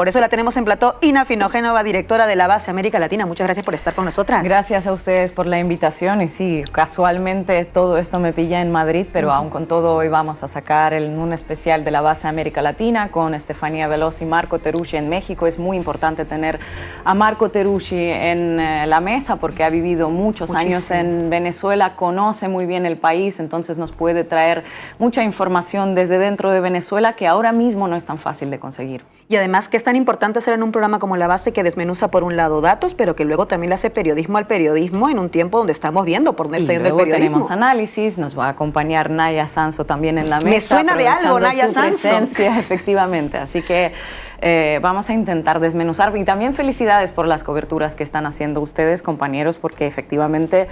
Por eso la tenemos en plató. Ina Finogénova, directora de la Base América Latina. Muchas gracias por estar con nosotras. Gracias a ustedes por la invitación. Y sí, casualmente todo esto me pilla en Madrid, pero aún con todo hoy vamos a sacar un especial de la Base América Latina con Estefanía Veloz y Marco Terusci en México. Es muy importante tener a Marco Terusci en la mesa porque ha vivido muchos años en Venezuela, conoce muy bien el país, entonces nos puede traer mucha información desde dentro de Venezuela que ahora mismo no es tan fácil de conseguir. Y además que es tan importante hacer en un programa como La Base que desmenuza por un lado datos, pero que luego también le hace periodismo al periodismo en un tiempo donde estamos viendo por dónde está yendo el periodismo. Tenemos análisis, nos va a acompañar Naya Sanso también en la mesa. Me suena de algo, Naya Sanso. Efectivamente, así que vamos a intentar desmenuzar. Y también felicidades por las coberturas que están haciendo ustedes, compañeros, porque efectivamente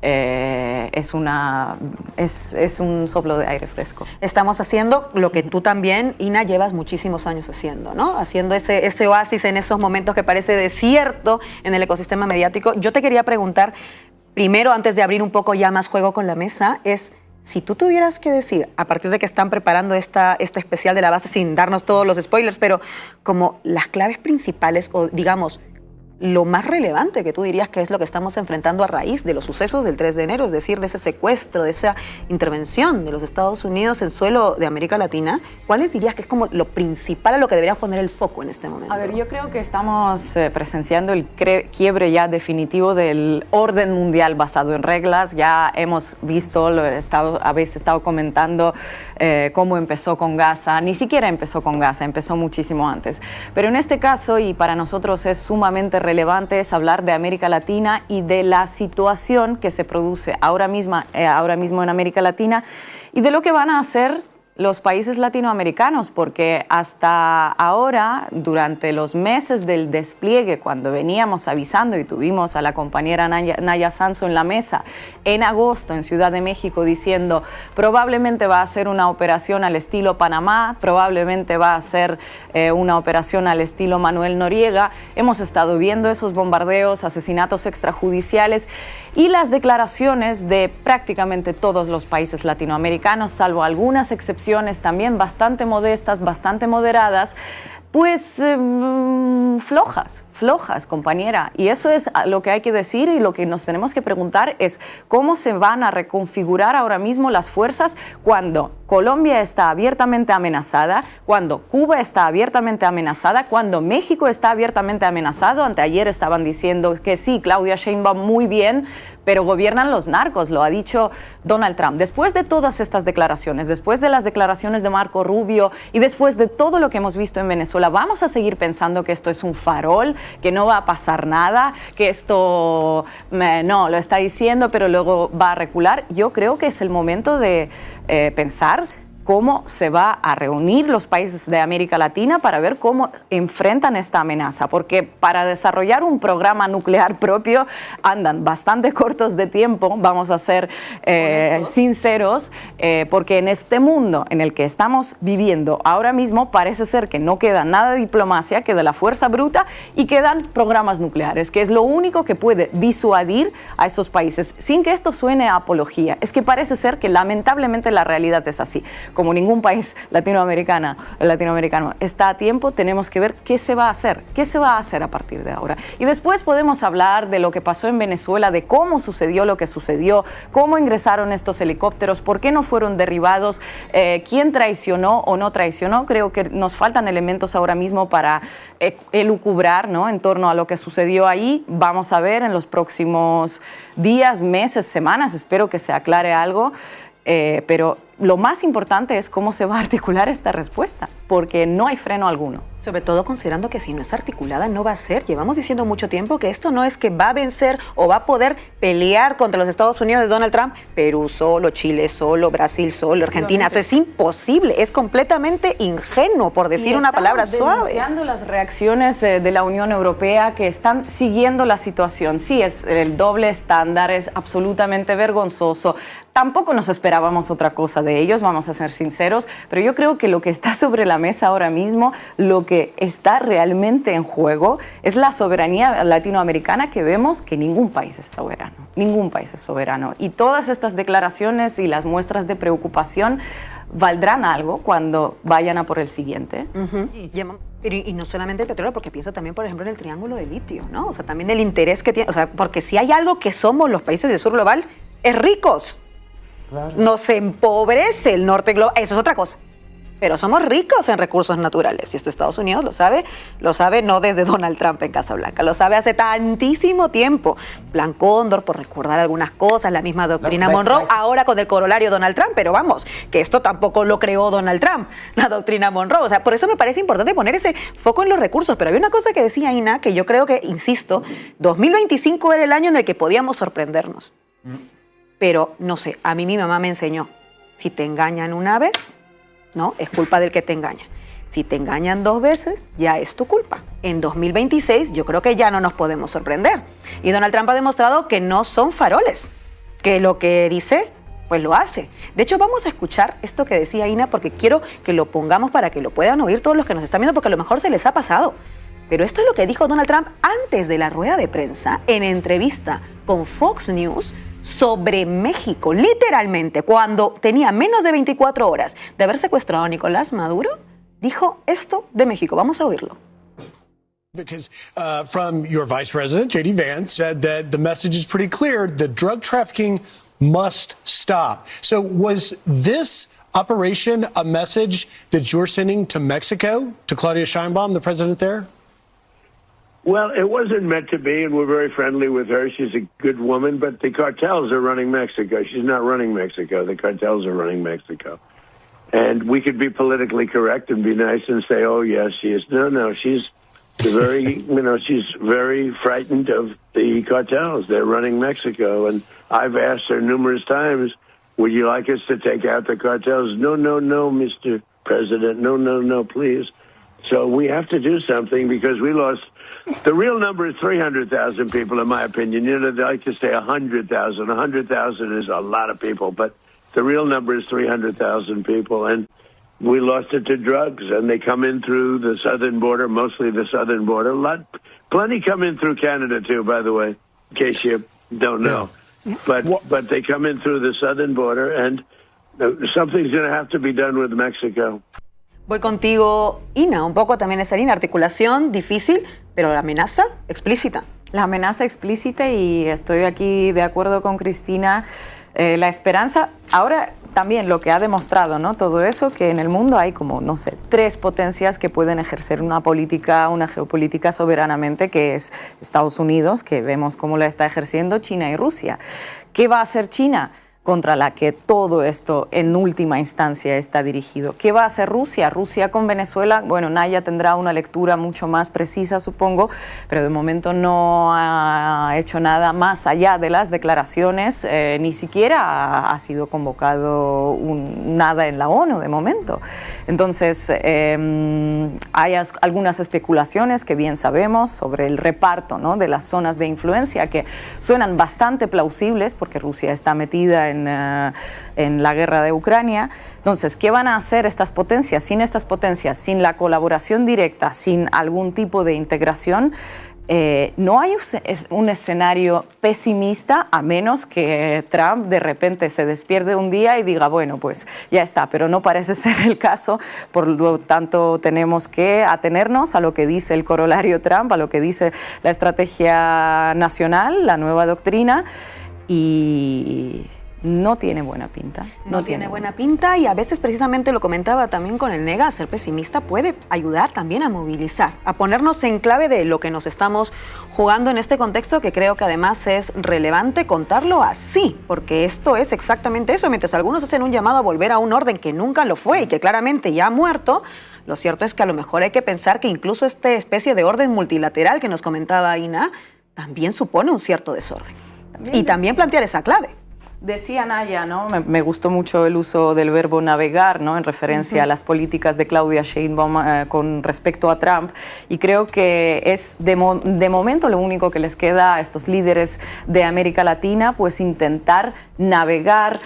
es un soplo de aire fresco. Estamos haciendo lo que tú también, Ina, llevas muchísimos años haciendo, ¿no? Haciendo ese oasis en esos momentos que parece desierto en el ecosistema mediático. Yo te quería preguntar, primero, antes de abrir un poco ya más juego con la mesa, es si tú tuvieras que decir, a partir de que están preparando esta especial de La Base, sin darnos todos los spoilers, pero como las claves principales o, digamos, lo más relevante que tú dirías que es lo que estamos enfrentando a raíz de los sucesos del 3 de enero, es decir, de ese secuestro, de esa intervención de los Estados Unidos en suelo de América Latina, ¿cuáles dirías que es como lo principal a lo que deberíamos poner el foco en este momento? A ver, yo creo que estamos presenciando el quiebre ya definitivo del orden mundial basado en reglas. Ya hemos visto, habéis estado comentando cómo empezó con Gaza. Ni siquiera empezó con Gaza, empezó muchísimo antes. Pero en este caso, y para nosotros es sumamente relevante, es hablar de América Latina y de la situación que se produce ahora mismo en América Latina y de lo que van a hacer los países latinoamericanos, porque hasta ahora, durante los meses del despliegue, cuando veníamos avisando y tuvimos a la compañera Naya Sanso en la mesa en agosto en Ciudad de México diciendo probablemente va a ser una operación al estilo Panamá, probablemente va a ser una operación al estilo Manuel Noriega, hemos estado viendo esos bombardeos, asesinatos extrajudiciales y las declaraciones de prácticamente todos los países latinoamericanos, salvo algunas excepciones también bastante modestas, bastante moderadas, pues flojas, compañera. Y eso es lo que hay que decir y lo que nos tenemos que preguntar es cómo se van a reconfigurar ahora mismo las fuerzas cuando Colombia está abiertamente amenazada, cuando Cuba está abiertamente amenazada, cuando México está abiertamente amenazado. Anteayer estaban diciendo que sí, Claudia Sheinbaum muy bien, pero gobiernan los narcos, lo ha dicho Donald Trump. Después de todas estas declaraciones, después de las declaraciones de Marco Rubio y después de todo lo que hemos visto en Venezuela, ¿vamos a seguir pensando que esto es un farol, que no va a pasar nada, que esto no, lo está diciendo, pero luego va a recular? Yo creo que es el momento de pensar cómo se va a reunir los países de América Latina para ver cómo enfrentan esta amenaza, porque para desarrollar un programa nuclear propio andan bastante cortos de tiempo, vamos a ser sinceros, porque en este mundo en el que estamos viviendo ahora mismo parece ser que no queda nada de diplomacia, queda la fuerza bruta y quedan programas nucleares, que es lo único que puede disuadir a estos países, sin que esto suene a apología. Es que parece ser que lamentablemente la realidad es así. Como ningún país latinoamericano está a tiempo, tenemos que ver qué se va a hacer a partir de ahora. Y después podemos hablar de lo que pasó en Venezuela, de cómo sucedió lo que sucedió, cómo ingresaron estos helicópteros, por qué no fueron derribados, quién traicionó o no traicionó. Creo que nos faltan elementos ahora mismo para elucubrar, ¿no?, en torno a lo que sucedió ahí. Vamos a ver en los próximos días, meses, semanas, espero que se aclare algo, pero lo más importante es cómo se va a articular esta respuesta, porque no hay freno alguno. Sobre todo considerando que si no es articulada no va a ser. Llevamos diciendo mucho tiempo que esto no es que va a vencer o va a poder pelear contra los Estados Unidos de Donald Trump. Perú solo, Chile solo, Brasil solo, Argentina. Eso es imposible, es completamente ingenuo, por decir una palabra suave. Denunciando las reacciones de la Unión Europea que están siguiendo la situación. Sí, es el doble estándar, es absolutamente vergonzoso. Tampoco nos esperábamos otra cosa de ellos, vamos a ser sinceros, pero yo creo que lo que está sobre la mesa ahora mismo, lo que está realmente en juego es la soberanía latinoamericana, que vemos que ningún país es soberano. Y todas estas declaraciones y las muestras de preocupación valdrán algo cuando vayan a por el siguiente. Pero, y no solamente el petróleo, porque pienso también, por ejemplo, en el triángulo de litio, ¿no? O sea, también el interés que tiene, o sea, porque si hay algo que somos los países del sur global, es ricos. Claro. Nos empobrece el norte global, eso es otra cosa. Pero somos ricos en recursos naturales. Y esto Estados Unidos lo sabe no desde Donald Trump en Casa Blanca, lo sabe hace tantísimo tiempo. Plan Cóndor, por recordar algunas cosas, la misma doctrina Monroe, ahora con el corolario Donald Trump, pero vamos, que esto tampoco lo creó Donald Trump, la doctrina Monroe. O sea, por eso me parece importante poner ese foco en los recursos. Pero había una cosa que decía Ina, que yo creo que, insisto, 2025 era el año en el que podíamos sorprendernos. Pero, no sé, a mí mi mamá me enseñó, si te engañan una vez, no, es culpa del que te engaña. Si te engañan 2 veces, ya es tu culpa. En 2026 yo creo que ya no nos podemos sorprender. Y Donald Trump ha demostrado que no son faroles, que lo que dice, pues lo hace. De hecho, vamos a escuchar esto que decía Ina, porque quiero que lo pongamos para que lo puedan oír todos los que nos están viendo, porque a lo mejor se les ha pasado. Pero esto es lo que dijo Donald Trump antes de la rueda de prensa, en entrevista con Fox News, sobre México, literalmente, cuando tenía menos de 24 horas de haber secuestrado a Nicolás Maduro, dijo esto de México. Vamos a oírlo. Because from your vice president, J.D. Vance, said that the message is pretty clear, the drug trafficking must stop. So was this operation a message that you're sending to Mexico, to Claudia Sheinbaum, the president there? Well, it wasn't meant to be, and we're very friendly with her. She's a good woman, but the cartels are running Mexico. She's not running Mexico. The cartels are running Mexico. And we could be politically correct and be nice and say, oh, yes, she is. No, she's very, she's very frightened of the cartels. They're running Mexico. And I've asked her numerous times, would you like us to take out the cartels? No, Mr. President. No, please. So we have to do something because we lost. The real number is 300,000 people, in my opinion. They like to say 100,000. 100,000 is a lot of people, but the real number is 300,000 people. And we lost it to drugs, and they come in through the southern border, mostly the southern border. Plenty come in through Canada, too, by the way, in case you don't know. Yeah. But they come in through the southern border, and something's going to have to be done with Mexico. Voy contigo, Ina, un poco también esa línea, articulación difícil, pero la amenaza explícita. La amenaza explícita, y estoy aquí de acuerdo con Cristina, la esperanza. Ahora también lo que ha demostrado, ¿no? Todo eso, que en el mundo hay como, no sé, 3 potencias que pueden ejercer una geopolítica soberanamente, que es Estados Unidos, que vemos cómo la está ejerciendo, China y Rusia. ¿Qué va a hacer China? Contra la que todo esto en última instancia está dirigido. ¿Qué va a hacer Rusia? Rusia con Venezuela, bueno, Naya tendrá una lectura mucho más precisa, supongo, pero de momento no ha hecho nada más allá de las declaraciones, ni siquiera ha sido convocado nada en la ONU de momento. Entonces, hay algunas especulaciones que bien sabemos sobre el reparto, ¿no?, de las zonas de influencia, que suenan bastante plausibles porque Rusia está metida en la guerra de Ucrania. Entonces, ¿qué van a hacer estas potencias? Sin la colaboración directa, sin algún tipo de integración, no hay un escenario pesimista, a menos que Trump de repente se despierte un día y diga, bueno, pues ya está, pero no parece ser el caso. Por lo tanto, tenemos que atenernos a lo que dice el corolario Trump, a lo que dice la estrategia nacional, la nueva doctrina, y no tiene buena pinta. No tiene buena pinta, y a veces, precisamente lo comentaba también con el Nega, ser pesimista puede ayudar también a movilizar, a ponernos en clave de lo que nos estamos jugando en este contexto, que creo que además es relevante contarlo así, porque esto es exactamente eso. Mientras algunos hacen un llamado a volver a un orden que nunca lo fue y que claramente ya ha muerto, lo cierto es que a lo mejor hay que pensar que incluso esta especie de orden multilateral que nos comentaba Ina también supone un cierto desorden. También plantear esa clave. Decía Naya, ¿no? Me gustó mucho el uso del verbo navegar, ¿no?, en referencia a las políticas de Claudia Sheinbaum con respecto a Trump, y creo que es de momento lo único que les queda a estos líderes de América Latina, pues intentar navegar,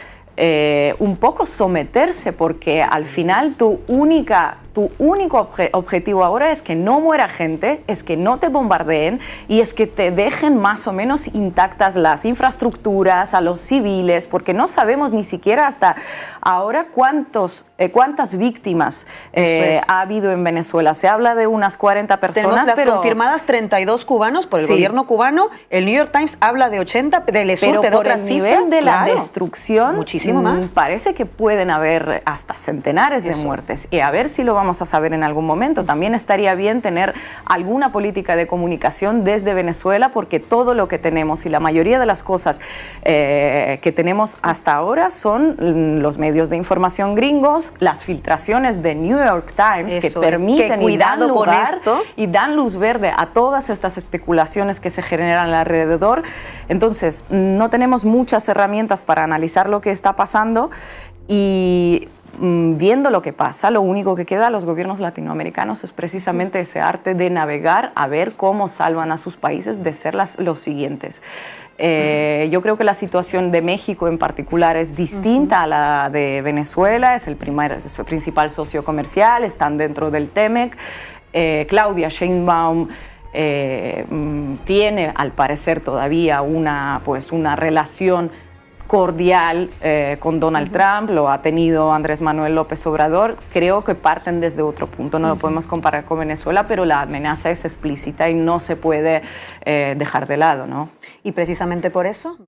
un poco someterse, porque al final tu única Tu único objetivo ahora es que no muera gente, es que no te bombardeen y es que te dejen más o menos intactas las infraestructuras, a los civiles, porque no sabemos ni siquiera hasta ahora cuántas víctimas ha habido en Venezuela. Se habla de unas 40 personas. Tenemos las pero confirmadas 32 cubanos por el Sí. gobierno cubano. El New York Times habla de 80, del ESUR pero te da por otra el cifra. nivel de la Claro. destrucción, Muchísimo más. parece que pueden haber hasta centenares de Eso es. muertes. Y a ver si lo vamos a saber en algún momento. También estaría bien tener alguna política de comunicación desde Venezuela, porque todo lo que tenemos y la mayoría de las cosas que tenemos hasta ahora son los medios de información gringos, las filtraciones de New York Times que Eso es. permiten Que y dan cuidado con lugar esto. y dan luz verde a todas estas especulaciones que se generan alrededor. Entonces, no tenemos muchas herramientas para analizar lo que está pasando y viendo lo que pasa, lo único que queda a los gobiernos latinoamericanos es precisamente ese arte de navegar a ver cómo salvan a sus países de ser los siguientes. Yo creo que la situación de México en particular es distinta a la de Venezuela, es el principal socio comercial, están dentro del TEMEC. Claudia Sheinbaum tiene, al parecer, todavía una relación cordial con Donald Trump, lo ha tenido Andrés Manuel López Obrador. Creo que parten desde otro punto, no lo podemos comparar con Venezuela, pero la amenaza es explícita y no se puede dejar de lado, ¿no? Y precisamente por eso...